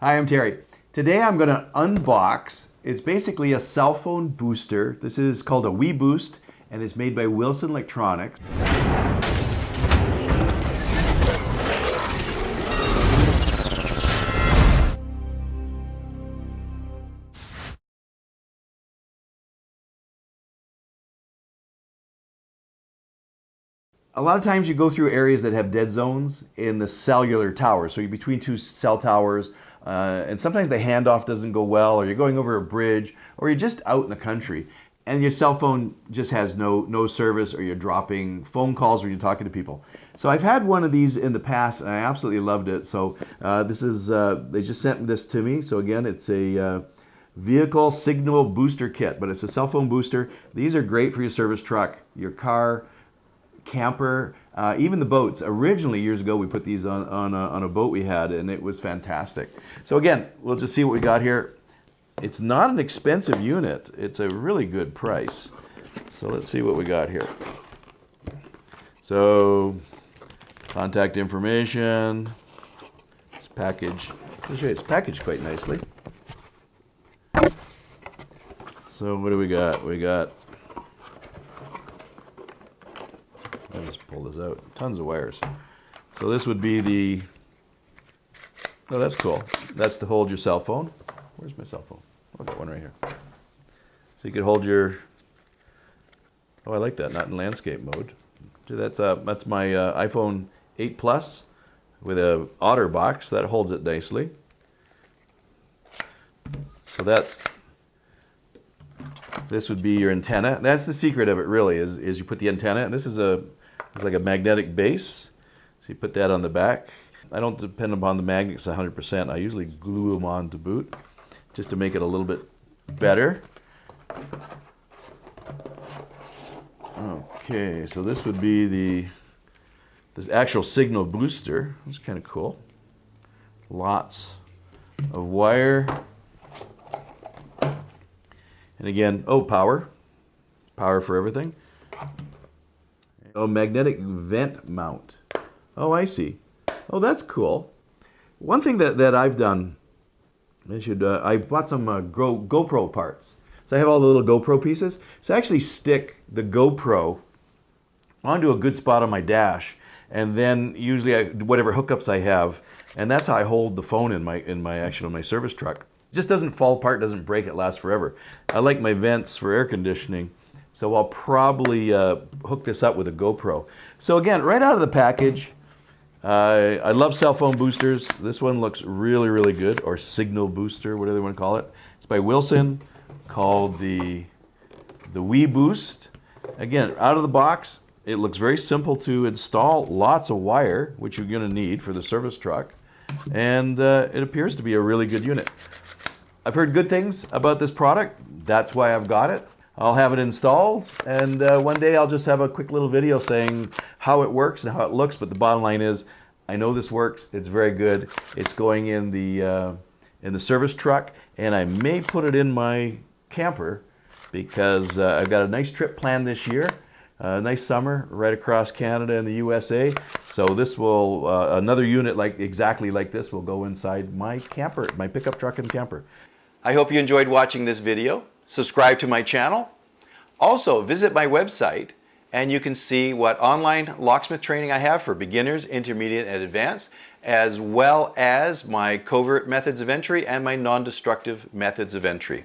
Hi, I'm Terry. Today I'm going to unbox, it's basically a cell phone booster. This is called a weBoost and it's made by Wilson Electronics. A lot of times you go through areas that have dead zones in the cellular tower. So you're between two cell towers, and sometimes the handoff doesn't go well, or you're going over a bridge, or you're just out in the country, and your cell phone just has no service, or you're dropping phone calls when you're talking to people. So I've had one of these in the past, and I absolutely loved it. So this is they just sent this to me. So again, it's a vehicle signal booster kit, but it's a cell phone booster. These are great for your service truck, your car, camper, even the boats. Originally, years ago, we put these on a boat we had, and it was fantastic. So again, we'll just see what we got here. It's not an expensive unit. It's a really good price. So let's see what we got here. So contact information. It's packaged. I'll show you, it's packaged quite nicely. So what do we got? We got, I'll just pull this out. Tons of wires. So this would be the, oh, that's cool. That's to hold your cell phone. Where's my cell phone? Oh, I got one right here. So you could hold your, oh, I like that, not in landscape mode. So that's my iPhone 8 Plus with a Otter box. That holds it nicely. So this would be your antenna. That's the secret of it, really, is you put the antenna, and this is it's like a magnetic base. So you put that on the back. I don't depend upon the magnets 100%. I usually glue them on to boot, just to make it a little bit better. Okay, so this would be this actual signal booster. That's kind of cool. Lots of wire. And again, oh, power for everything. Oh, magnetic vent mount. Oh, I see. Oh, that's cool. One thing that I've done, I bought some GoPro parts. So I have all the little GoPro pieces. So I actually stick the GoPro onto a good spot on my dash, and then usually whatever hookups I have, and that's how I hold the phone in my service truck. It just doesn't fall apart, doesn't break, it lasts forever. I like my vents for air conditioning, so I'll probably hook this up with a GoPro. So again, right out of the package, I love cell phone boosters. This one looks really, really good, or signal booster, whatever you want to call it. It's by Wilson, called the weBoost. Again, out of the box, it looks very simple to install. Lots of wire, which you're going to need for the service truck, and it appears to be a really good unit. I've heard good things about this product. That's why I've got it. I'll have it installed, and one day I'll just have a quick little video saying how it works and how it looks, but the bottom line is, I know this works. It's very good. It's going in the service truck, and I may put it in my camper because I've got a nice trip planned this year. A nice summer right across Canada and the USA. So this will, another unit exactly like this will go inside my camper, my pickup truck and camper. I hope you enjoyed watching this video. Subscribe to my channel. Also, visit my website and you can see what online locksmith training I have for beginners, intermediate, and advanced, as well as my covert methods of entry and my non-destructive methods of entry.